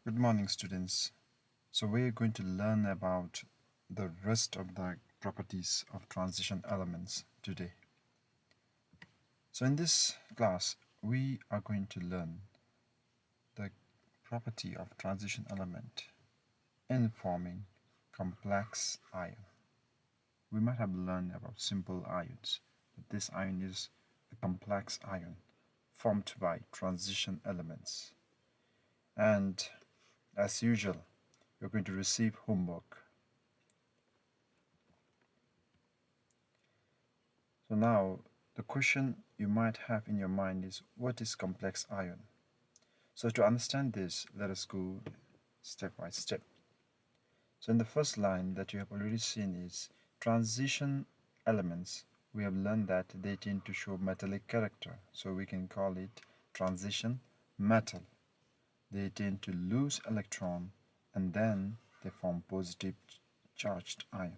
Good morning, students. So we're going to learn about the rest of the properties of transition elements today. So in this class, we are going to learn the property of transition element in forming complex ion. We might have learned about simple ions, but this ion is a complex ion formed by transition elements. And as usual, you're going to receive homework. So now the question you might have in your mind is, what is complex ion? So to understand this, let us go step by step. So in the first line that you have already seen is transition elements. We have learned that they tend to show metallic character, so we can call it transition metal. They tend to lose electron and then they form positive charged ion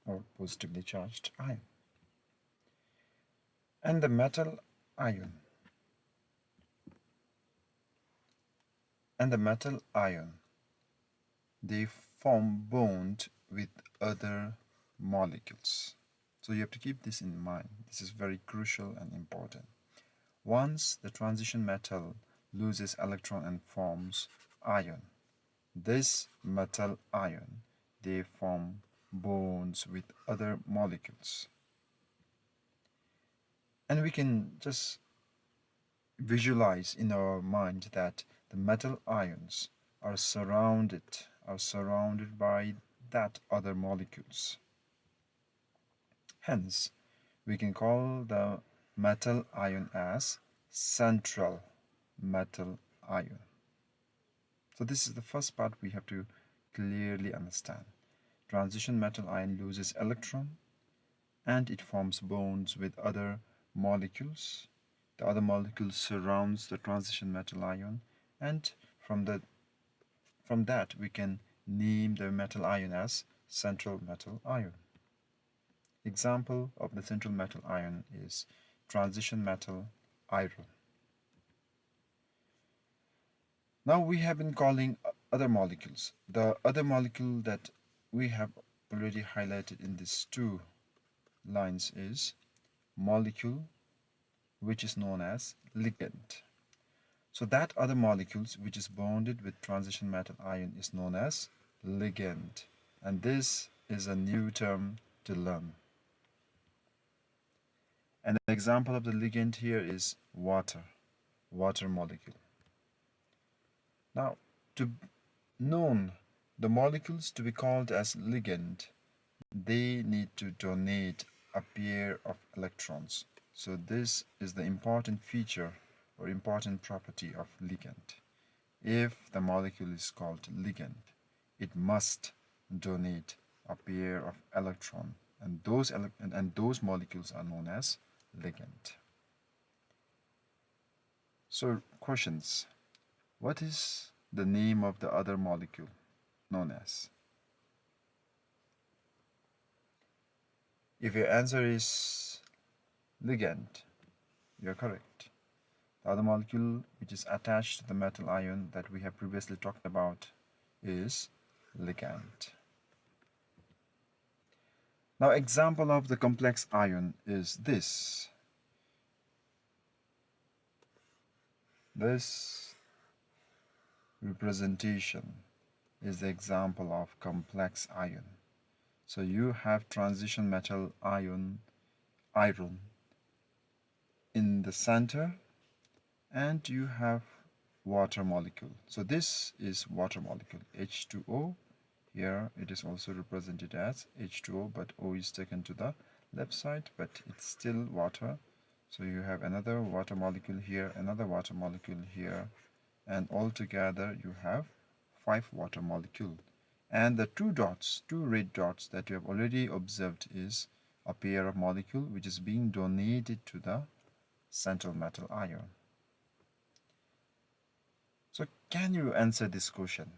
or positively charged ion. And the metal ion they form bond with other molecules. So you have to keep this in mind. This is very crucial and important. Once the transition metal loses electron and forms ion, this metal ion, they form bonds with other molecules. And we can just visualize in our mind that the metal ions are surrounded by that other molecules. Hence, we can call the metal ion as central metal ion. So this is the first part we have to clearly understand. Transition metal ion loses electron and it forms bonds with other molecules. The other molecule surrounds the transition metal ion, and from that we can name the metal ion as central metal ion. Example of the central metal ion is transition metal iron. Now we have been calling other molecules. The other molecule that we have already highlighted in these two lines is molecule which is known as ligand. So that other molecules which is bonded with transition metal ion is known as ligand. And this is a new term to learn. An example of the ligand here is water molecule. Now, to known the molecules to be called as ligand, they need to donate a pair of electrons. So this is the important feature or important property of ligand. If the molecule is called ligand, it must donate a pair of electron, and those molecules are known as ligand. So questions. What is the name of the other molecule known as? If your answer is ligand, you're correct. The other molecule which is attached to the metal ion that we have previously talked about is ligand. Now, example of the complex ion is this. This representation is the example of complex ion. So you have transition metal iron in the center, and you have water molecule. So this is water molecule, H2O. Here it is also represented as H2O, but O is taken to the left side, but it's still water. So you have another water molecule here, another water molecule here, and altogether you have 5 water molecule. And the two red dots that you have already observed is a pair of molecule which is being donated to the central metal ion. So can you answer this question?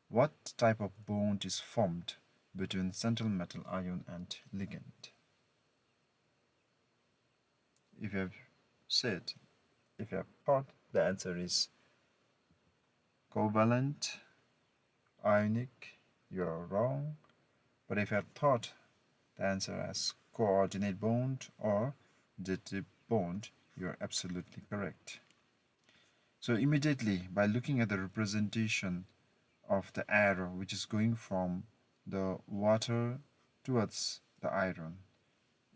What type of bond is formed between central metal ion and ligand? If you have thought, the answer is covalent, ionic, you're wrong. But if you had thought the answer as coordinate bond or additive bond, you're absolutely correct. So immediately, by looking at the representation of the arrow which is going from the water towards the iron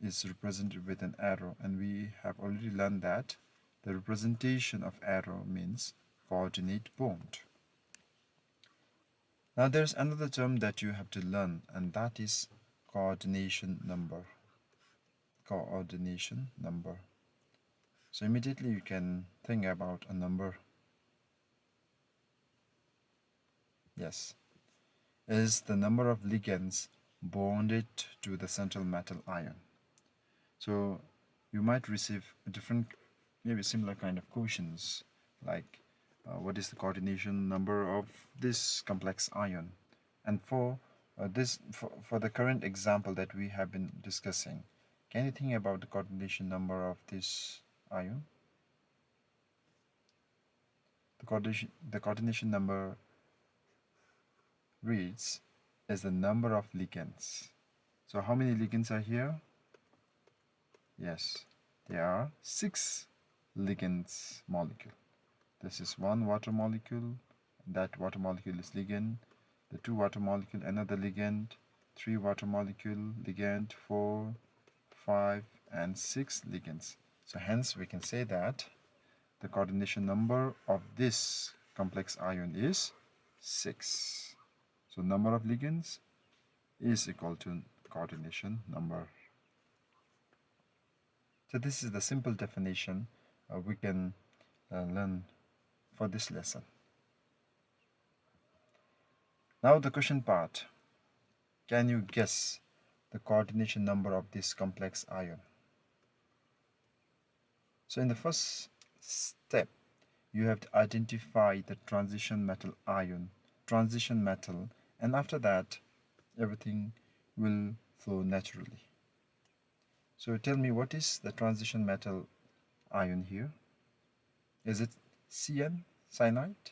is represented with an arrow, and we have already learned that the representation of arrow means coordinate bond. Now there's another term that you have to learn, and that is coordination number. Coordination number. So immediately you can think about a number. Yes, is the number of ligands bonded to the central metal ion. So you might receive a different, maybe similar kind of questions like what is the coordination number of this complex ion? And for for the current example that we have been discussing, can you think about the coordination number of this ion? The coordination number reads as the number of ligands. So how many ligands are here? Yes, there are 6 ligands molecule. This is one water molecule, that water molecule is ligand, the 2 water molecule, another ligand, 3 water molecule, ligand, 4, 5, and 6 ligands. So hence we can say that the coordination number of this complex ion is 6. So number of ligands is equal to coordination number. So this is the simple definition we can learn for this lesson. Now the question part. Can you guess the coordination number of this complex ion? So in the first step, you have to identify the transition metal ion, transition metal, and after that, everything will flow naturally. So tell me, what is the transition metal ion here? Is it CN, cyanide,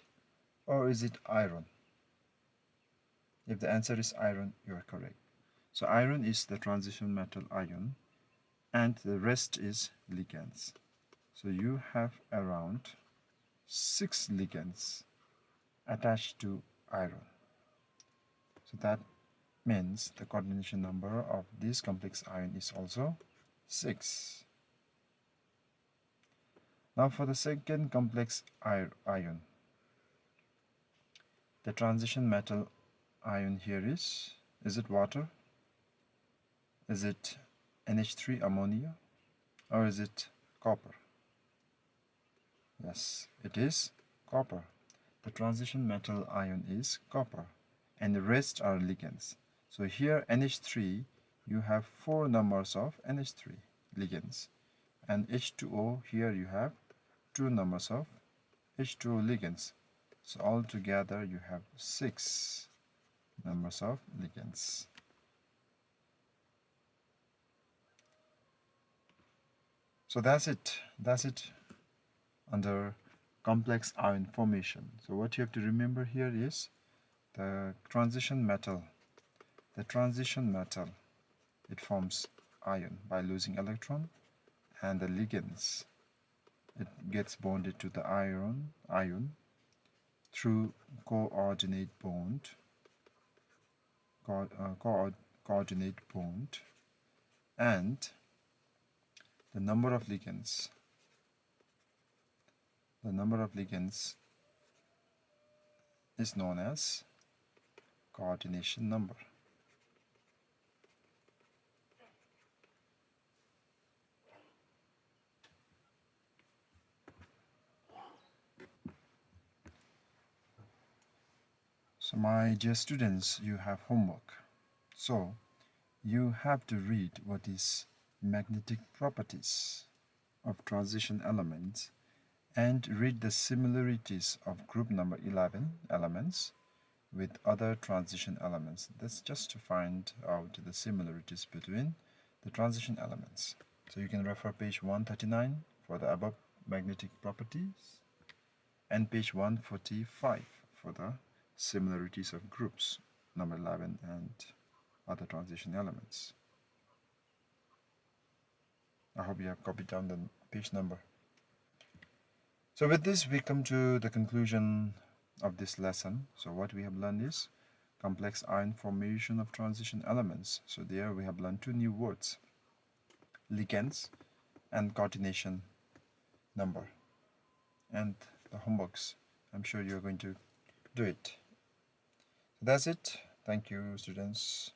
or is it iron? If the answer is iron, you are correct. So iron is the transition metal ion, and the rest is ligands. So you have around 6 ligands attached to iron. So that means the coordination number of this complex ion is also 6. Now for the second complex ion, the transition metal ion here is it water? Is it NH3 ammonia? Or is it copper? Yes, it is copper. The transition metal ion is copper, and the rest are ligands. So here NH3, you have 4 numbers of NH3 ligands, and H2O, here you have 2 numbers of H2O ligands. So altogether you have 6 numbers of ligands. So that's it under complex ion formation. So what you have to remember here is the transition metal. The transition metal, it forms ion by losing electron, and the ligands, it gets bonded to the ion through coordinate bond, and the number of ligands is known as coordination number. So my dear students, you have homework. So you have to read what is magnetic properties of transition elements and read the similarities of group number 11 elements with other transition elements. That's just to find out the similarities between the transition elements. So you can refer page 139 for the above magnetic properties and page 145 for the similarities of groups, number 11, and other transition elements. I hope you have copied down the page number. So with this, we come to the conclusion of this lesson. So what we have learned is complex ion formation of transition elements. So there we have learned two new words, ligands and coordination number. And the homeworks, I'm sure you're going to do it. So that's it. Thank you, students.